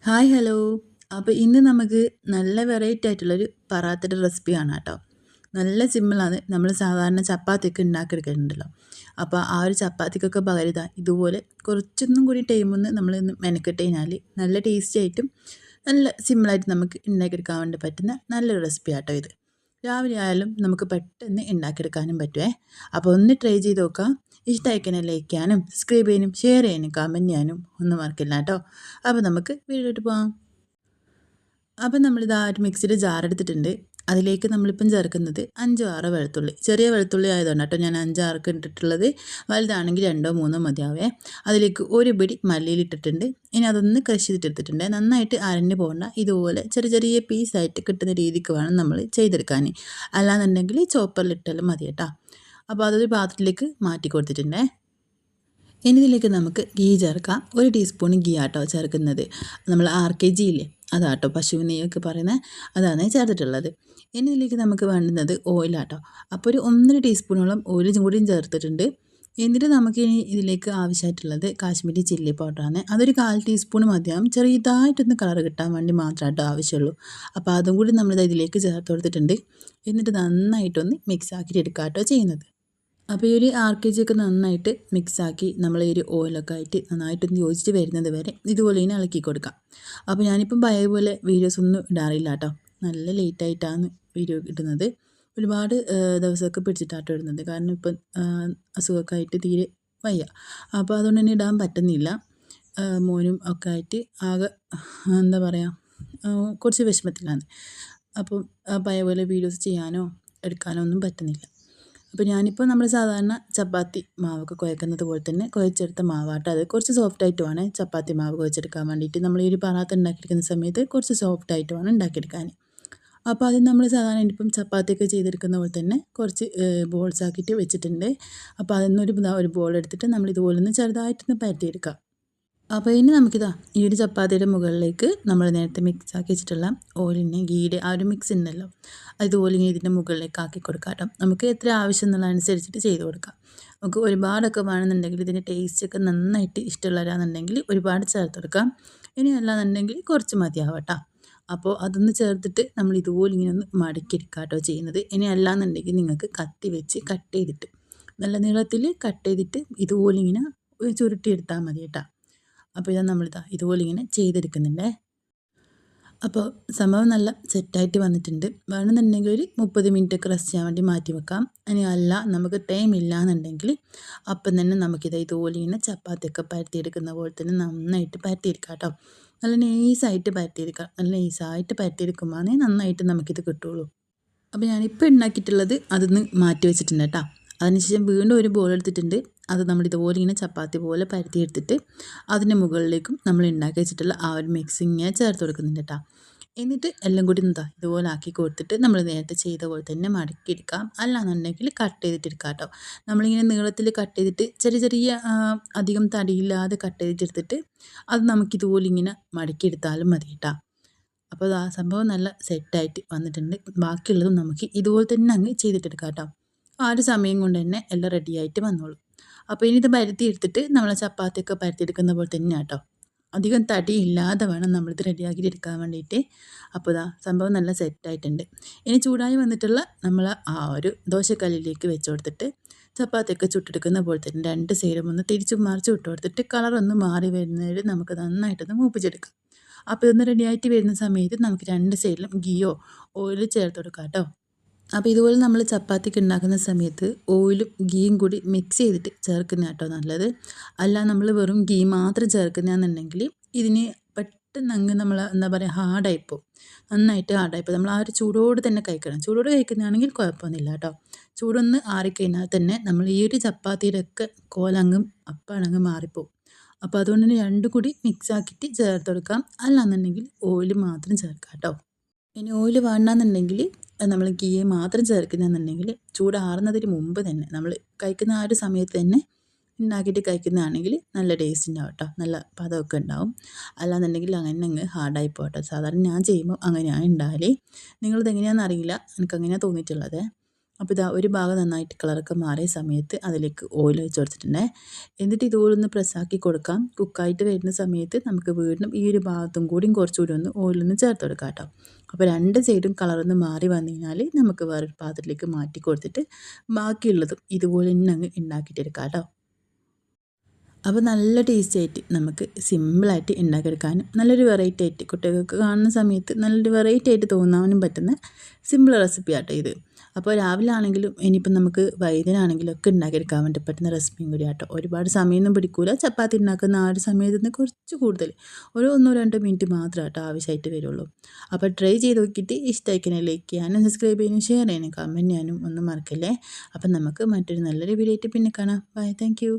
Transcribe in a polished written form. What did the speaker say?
Hi hello. അപ്പോൾ ഇന്ന് നമുക്ക് നല്ല വെറൈറ്റി ആയിട്ടുള്ളൊരു പറാത്തയുടെ റെസിപ്പി കാണാം കേട്ടോ. നല്ല സിമ്പിളാണ്. നമ്മൾ സാധാരണ ചപ്പാത്തിയൊക്കെ ഉണ്ടാക്കിയെടുക്കുന്നുണ്ടല്ലോ. അപ്പോൾ ആ ഒരു ചപ്പാത്തിക്കൊക്കെ പകരം ഇതുപോലെ കുറച്ചൊന്നും കൂടി ടൈമൊന്ന് നമ്മളൊന്ന് മെനക്കെട്ട് കഴിഞ്ഞാൽ നല്ല ടേസ്റ്റി ആയിട്ടും നല്ല സിമ്പിളായിട്ട് നമുക്ക് ഉണ്ടാക്കിയെടുക്കാൻ വേണ്ടി പറ്റുന്ന നല്ലൊരു റെസിപ്പി ആട്ടോ ഇത്. രാവിലെ ആയാലും നമുക്ക് പെട്ടെന്ന് ഉണ്ടാക്കിയെടുക്കാനും പറ്റുമേ. അപ്പോൾ ഒന്ന് ട്രൈ ചെയ്ത് നോക്കാം. ഇഷ്ടമായിക്കനെ ലൈക്ക് ചെയ്യാനും സബ്സ്ക്രൈബ് ചെയ്യാനും ഷെയർ ചെയ്യാനും കമൻറ്റ് ചെയ്യാനും ഒന്നും മറക്കില്ല കേട്ടോ. അപ്പോൾ നമുക്ക് വീഡിയോയിട്ട് പോകാം. അപ്പം നമ്മളിതാ ഒരു മിക്സിയുടെ ജാർ എടുത്തിട്ടുണ്ട്. അതിലേക്ക് നമ്മളിപ്പം ചേർക്കുന്നത് 5 6 വെളുത്തുള്ളി. ചെറിയ വെളുത്തുള്ളി ആയതുകൊണ്ട് കേട്ടോ ഞാൻ 5 6 ഇട്ടിട്ടുള്ളത്. വലുതാണെങ്കിൽ 2 3 മതിയാവേ. അതിലേക്ക് ഒരു പിടി മല്ലിയില ഇട്ടിട്ടുണ്ട്. ഇനി അതൊന്ന് ക്രഷ് ചെയ്തിട്ടെടുത്തിട്ടുണ്ട്. നന്നായിട്ട് അരഞ്ഞു പോകണ്ട. ഇതുപോലെ ചെറിയ ചെറിയ പീസായിട്ട് കിട്ടുന്ന രീതിക്ക് വേണം നമ്മൾ ചെയ്തെടുക്കാൻ. അല്ലാന്നുണ്ടെങ്കിൽ ചോപ്പറിലിട്ടാലും മതി കേട്ടോ. അപ്പോൾ അതൊരു പാത്രത്തിലേക്ക് മാറ്റി കൊടുത്തിട്ടുണ്ടേ. ഇനി ഇതിലേക്ക് നമുക്ക് ഗീ ചേർക്കാം. 1 ടീസ്പൂൺ ഗീ ആട്ടോ ചേർക്കുന്നത്. നമ്മൾ RKG ഇല്ലേ, അതാട്ടോ പശു നെയ്യൊക്കെ പറയുന്നത്, അതാണ് ചേർത്തിട്ടുള്ളത്. ഇനി ഇതിലേക്ക് നമുക്ക് വേണ്ടുന്നത് ഓയിലാട്ടോ. അപ്പോൾ ഒരു 1 ടീസ്പൂണോളം ഓയിലും കൂടിയും ചേർത്തിട്ടുണ്ട്. എന്നിട്ട് നമുക്കിനി ഇതിലേക്ക് ആവശ്യമായിട്ടുള്ളത് കാശ്മീരി ചില്ലി പൗഡറാണ്. അതൊരു 1/4 ടീസ്പൂൺ മതിയാവും. ചെറിയതായിട്ടൊന്ന് കളർ കിട്ടാൻ വേണ്ടി മാത്രമായിട്ടോ ആവശ്യമുള്ളൂ. അപ്പോൾ അതും കൂടി നമ്മളിത് ഇതിലേക്ക് ചേർത്ത് കൊടുത്തിട്ടുണ്ട്. എന്നിട്ട് നന്നായിട്ടൊന്ന് മിക്സ് ആക്കിയിട്ട് എടുക്കാം കേട്ടോ ചെയ്യുന്നത്. അപ്പോൾ ഈ ഒരു RKG ഒക്കെ നന്നായിട്ട് മിക്സാക്കി നമ്മൾ ഈ ഒരു ഓയിലൊക്കെ ആയിട്ട് നന്നായിട്ടൊന്ന് യോജിച്ച് വരുന്നത് വരെ ഇതുപോലെ ഇങ്ങനെ ഇളക്കി കൊടുക്കാം. അപ്പോൾ ഞാനിപ്പം പഴയ പോലെ വീഡിയോസ് ഒന്നും ഇടാറില്ല കേട്ടോ. നല്ല ലേറ്റായിട്ടാണ് വീഡിയോ ഇടുന്നത്. ഒരുപാട് ദിവസമൊക്കെ പിടിച്ചിട്ടാട്ടോ ഇടുന്നത്. കാരണം ഇപ്പം അസുഖമൊക്കെ ആയിട്ട് തീരെ വയ്യ. അപ്പോൾ അതുകൊണ്ട് തന്നെ ഇടാൻ പറ്റുന്നില്ല. മോനും ഒക്കെ ആയിട്ട് ആകെ എന്താ പറയുക, കുറച്ച് വിഷമത്തിലാണ്. അപ്പം പഴയ പോലെ വീഡിയോസ് ചെയ്യാനോ എടുക്കാനോ ഒന്നും പറ്റുന്നില്ല. അപ്പോൾ ഞാനിപ്പോൾ നമ്മൾ സാധാരണ ചപ്പാത്തി മാവൊക്കെ കുഴക്കുന്നത് പോലെ തന്നെ കുഴച്ചെടുത്ത മാവാട്ടോ. അത് കുറച്ച് സോഫ്റ്റായിട്ട് വേണം ചപ്പാത്തി മാവ് കുഴച്ചെടുക്കാൻ വേണ്ടിയിട്ട്. നമ്മൾ ഈ ഒരു പറാത്ത ഉണ്ടാക്കിയെടുക്കുന്ന സമയത്ത് കുറച്ച് സോഫ്റ്റായിട്ട് വേണം ഉണ്ടാക്കിയെടുക്കാൻ. അപ്പോൾ അത് നമ്മൾ സാധാരണ ഇപ്പം ചപ്പാത്തിയൊക്കെ ചെയ്തെടുക്കുന്ന പോലെ തന്നെ കുറച്ച് ബോൾസ് ആക്കിയിട്ട് വെച്ചിട്ടുണ്ട്. അപ്പോൾ അതിൽ ഒരു ബോൾ എടുത്തിട്ട് നമ്മൾ ഇതുപോലെ ഒന്ന് ചെറുതായിട്ടൊന്ന് പരത്തിയെടുക്കാം. അപ്പോൾ ഇനി നമുക്കിതാ ഈ ഒരു ചപ്പാത്തിയുടെ മുകളിലേക്ക് നമ്മൾ നേരത്തെ മിക്സ് ആക്കി വെച്ചിട്ടുള്ള ഓയിലിനെ ഗീയുടെ ആ ഒരു മിക്സ് ഉണ്ടല്ലോ, അതുപോലെ ഇനി ഇതിൻ്റെ മുകളിലേക്ക് ആക്കി കൊടുക്കാം കേട്ടോ. നമുക്ക് എത്ര ആവശ്യം എന്നുള്ളതനുസരിച്ചിട്ട് ചെയ്ത് കൊടുക്കാം. നമുക്ക് ഒരുപാടൊക്കെ വേണമെന്നുണ്ടെങ്കിൽ ഇതിൻ്റെ ടേസ്റ്റൊക്കെ നന്നായിട്ട് ഇഷ്ടമുള്ളവരാണെന്നുണ്ടെങ്കിൽ ഒരുപാട് ചേർത്ത് കൊടുക്കാം. ഇനി അല്ലാന്നുണ്ടെങ്കിൽ കുറച്ച് മതിയാവും കേട്ടോ. അപ്പോൾ അതൊന്ന് ചേർത്തിട്ട് നമ്മൾ ഇതുപോലെ ഇങ്ങനെ ഒന്ന് മടക്കിയെടുക്കാം കേട്ടോ ചെയ്യുന്നത്. ഇനി അല്ലാന്നുണ്ടെങ്കിൽ നിങ്ങൾക്ക് കത്തി വെച്ച് കട്ട് ചെയ്തിട്ട് നല്ല നീളത്തിൽ കട്ട് ചെയ്തിട്ട് ഇതുപോലെ ഇങ്ങനെ ചുരുട്ടിയെടുത്താൽ മതി കേട്ടോ. അപ്പോൾ ഇതുപോലെ ഇങ്ങനെ ചെയ്തെടുക്കുന്നുണ്ട്. അപ്പോൾ സംഭവം നല്ല സെറ്റായിട്ട് വന്നിട്ടുണ്ട്. വേണമെന്നുണ്ടെങ്കിൽ ഒരു 30 മിനിറ്റൊക്കെ റെസ്റ്റ് ചെയ്യാൻ വേണ്ടി മാറ്റി വെക്കാം. ഇനി അല്ല നമുക്ക് ടൈം ഇല്ല എന്നുണ്ടെങ്കിൽ അപ്പം തന്നെ ഇതുപോലെ ഇങ്ങനെ ചപ്പാത്തിയൊക്കെ പരത്തിയെടുക്കുന്ന പോലെ തന്നെ നന്നായിട്ട് പരത്തിയെടുക്കാം കേട്ടോ. നല്ല നൈസായിട്ട് പരത്തിയെടുക്കാം. നല്ല നൈസായിട്ട് പരത്തിയെടുക്കുമ്പോഴേ നന്നായിട്ട് നമുക്കിത് കിട്ടുള്ളൂ. അപ്പോൾ ഞാനിപ്പോൾ ഉണ്ടാക്കിയിട്ടുള്ളത് അതൊന്ന് മാറ്റി വെച്ചിട്ടുണ്ട് കേട്ടോ. അതിനുശേഷം വീണ്ടും ഒരു ബോൾ എടുത്തിട്ടുണ്ട്. അത് നമ്മൾ ഇതുപോലെ ഇങ്ങനെ ചപ്പാത്തി പോലെ പരത്തിയെടുത്തിട്ട് അതിൻ്റെ മുകളിലേക്കും നമ്മൾ ഉണ്ടാക്കി വെച്ചിട്ടുള്ള ആ ഒരു മിക്സിങ് ചേർത്ത് കൊടുക്കുന്നുണ്ട് കേട്ടോ. എന്നിട്ട് എല്ലാം കൂടി ഇതുപോലെ ആക്കി കൊടുത്തിട്ട് നമ്മൾ നേരത്തെ ചെയ്ത പോലെ തന്നെ മടക്കിയെടുക്കാം. അല്ലാന്നുണ്ടെങ്കിൽ കട്ട് ചെയ്തിട്ടെടുക്കാം കേട്ടോ. നമ്മളിങ്ങനെ നീളത്തിൽ കട്ട് ചെയ്തിട്ട് ചെറിയ ചെറിയ അധികം തടിയില്ലാതെ കട്ട് ചെയ്തിട്ടെടുത്തിട്ട് അത് നമുക്കിതുപോലെ ഇങ്ങനെ മടക്കിയെടുത്താലും മതി കേട്ടോ. അപ്പോൾ ആ സംഭവം നല്ല സെറ്റായിട്ട് വന്നിട്ടുണ്ട്. ബാക്കിയുള്ളതും നമുക്ക് ഇതുപോലെ തന്നെ അങ്ങ് ചെയ്തിട്ടെടുക്കാം കേട്ടോ. ആ ഒരു സമയം കൊണ്ട് തന്നെ എല്ലാം റെഡിയായിട്ട് വന്നോളും. അപ്പോൾ ഇനി ഇത് പരത്തിയെടുത്തിട്ട് നമ്മൾ ചപ്പാത്തിയൊക്കെ പരത്തിയെടുക്കുന്ന പോലെ തന്നെ കേട്ടോ. അധികം തടി ഇല്ലാതെ വേണം നമ്മളിത് റെഡിയാക്കിയിട്ട് എടുക്കാൻ വേണ്ടിയിട്ട്. അപ്പോൾ സംഭവം നല്ല സെറ്റായിട്ടുണ്ട്. ഇനി ചൂടായി വന്നിട്ടുള്ള നമ്മൾ ആ ഒരു ദോശക്കല്ലിലേക്ക് വെച്ച് കൊടുത്തിട്ട് ചപ്പാത്തിയൊക്കെ ചുട്ടെടുക്കുന്ന പോലെ തന്നെ 2 സൈഡും ഒന്ന് തിരിച്ചും മറിച്ചും ഇട്ട് കൊടുത്തിട്ട് കളറൊന്ന് മാറി വരുന്നവരെ നമുക്ക് നന്നായിട്ടൊന്ന് മൂപ്പിച്ചെടുക്കാം. അപ്പോൾ ഇതൊന്ന് റെഡിയായിട്ട് വരുന്ന സമയത്ത് നമുക്ക് 2 സൈഡിലും ഗീയോ ഓയിലോ ചേർത്ത് കൊടുക്കാം കേട്ടോ. അപ്പോൾ ഇതുപോലെ നമ്മൾ ചപ്പാത്തിക്ക് ഉണ്ടാക്കുന്ന സമയത്ത് ഓയിലും ഗീയും കൂടി മിക്സ് ചെയ്തിട്ട് ചേർക്കുന്ന കേട്ടോ നല്ലത്. അല്ല നമ്മൾ വെറും ഗീ മാത്രം ചേർക്കുന്നതാണെന്നുണ്ടെങ്കിൽ ഇതിന് പെട്ടെന്ന് അങ്ങ് നമ്മൾ എന്താ പറയുക ഹാർഡായിപ്പോവും. നന്നായിട്ട് ഹാർഡായിപ്പോവും. നമ്മൾ ആ ഒരു ചൂടോട് തന്നെ കഴിക്കണം. ചൂടോട് കഴിക്കുന്നതാണെങ്കിൽ കുഴപ്പമൊന്നുമില്ല കേട്ടോ. ചൂടൊന്ന് ആറിക്കഴിഞ്ഞാൽ തന്നെ നമ്മൾ ഈ ഒരു ചപ്പാത്തിയുടെയൊക്കെ കോലങ്ങും അപ്പാണങ്ങ് മാറിപ്പോവും. അപ്പോൾ അതുകൊണ്ട് തന്നെ രണ്ടും കൂടി മിക്സ് ആക്കിയിട്ട് ചേർത്ത് കൊടുക്കാം. അല്ലാന്നുണ്ടെങ്കിൽ ഓയിൽ മാത്രം ചേർക്കാം കേട്ടോ. ഇനി ഓയിൽ വേണ്ടാന്നുണ്ടെങ്കിൽ നമ്മൾ ഗീ മാത്രം ചേർക്കുന്നതെന്നുണ്ടെങ്കിൽ ചൂടാറുന്നതിന് മുമ്പ് തന്നെ നമ്മൾ കഴിക്കുന്ന ആ ഒരു സമയത്ത് തന്നെ ഉണ്ടാക്കിയിട്ട് കഴിക്കുന്നതാണെങ്കിൽ നല്ല ടേസ്റ്റ് ഉണ്ടാവും കേട്ടോ. നല്ല പദമൊക്കെ ഉണ്ടാവും. അല്ലാന്നുണ്ടെങ്കിൽ അങ്ങനെ അങ്ങ് ഹാർഡായി പോകട്ടോ. സാധാരണ ഞാൻ ചെയ്യുമ്പോൾ അങ്ങനെയാണ് ഉണ്ടാകല്. നിങ്ങളിത് എങ്ങനെയാണെന്ന് അറിയില്ല. എനിക്കങ്ങനെയാണ് തോന്നിയിട്ടുള്ളത്. അപ്പോൾ ഇതാ ഒരു ഭാഗം നന്നായിട്ട് കളറൊക്കെ മാറിയ സമയത്ത് അതിലേക്ക് ഓയിൽ ഒഴിച്ച് കൊടുത്തിട്ടുണ്ടേ. എന്നിട്ട് ഇതുപോലെ ഒന്ന് പ്രസ്സാക്കി കൊടുക്കാം. കുക്കായിട്ട് വരുന്ന സമയത്ത് നമുക്ക് വീണ്ടും ഈ ഒരു ഭാഗത്തും കൂടിയും കുറച്ചുകൂടി ഒന്ന് ഓയിലൊന്ന് ചേർത്ത് കൊടുക്കാം കേട്ടോ. അപ്പോൾ രണ്ട് സൈഡും കളറൊന്ന് മാറി വന്നു കഴിഞ്ഞാൽ നമുക്ക് വേറൊരു പാത്രത്തിലേക്ക് മാറ്റി കൊടുത്തിട്ട് ബാക്കിയുള്ളതും ഇതുപോലെ തന്നെ അങ്ങ് ഉണ്ടാക്കിയിട്ടെടുക്കാം കേട്ടോ. അപ്പോൾ നല്ല ടേസ്റ്റി ആയിട്ട് നമുക്ക് സിമ്പിളായിട്ട് ഉണ്ടാക്കിയെടുക്കാനും നല്ലൊരു വെറൈറ്റി ആയിട്ട് കുട്ടികൾക്ക് കാണുന്ന സമയത്ത് നല്ലൊരു വെറൈറ്റി ആയിട്ട് തോന്നാനും പറ്റുന്ന സിമ്പിൾ റെസിപ്പി ആട്ടോ ഇത്. അപ്പോൾ രാവിലെ ആണെങ്കിലും ഇനിയിപ്പം നമുക്ക് വൈകുന്നേരമാണെങ്കിലും ഒക്കെ ഉണ്ടാക്കിയെടുക്കാൻ വേണ്ടി പറ്റുന്ന റെസിപ്പിയും കൂടി ആട്ടോ. ഒരുപാട് സമയമൊന്നും പിടിക്കൂല. ചപ്പാത്തി ഉണ്ടാക്കുന്ന ആ ഒരു സമയത്ത് നിന്ന് കുറച്ച് കൂടുതൽ ഒരു 1-2 മിനിറ്റ് മാത്രമേ കേട്ടോ ആവശ്യമായിട്ട് വരുള്ളൂ. അപ്പോൾ ട്രൈ ചെയ്ത് നോക്കിയിട്ട് ഇഷ്ടമായിക്കണേ ലൈക്ക് ചെയ്യാനും സബ്സ്ക്രൈബ് ചെയ്യാനും ഷെയർ ചെയ്യാനും കമൻറ്റ് ചെയ്യാനും ഒന്നും മറക്കല്ലേ. അപ്പം നമുക്ക് മറ്റൊരു നല്ലൊരു വീഡിയോ ആയിട്ട് പിന്നെ കാണാം. Bye, thank U.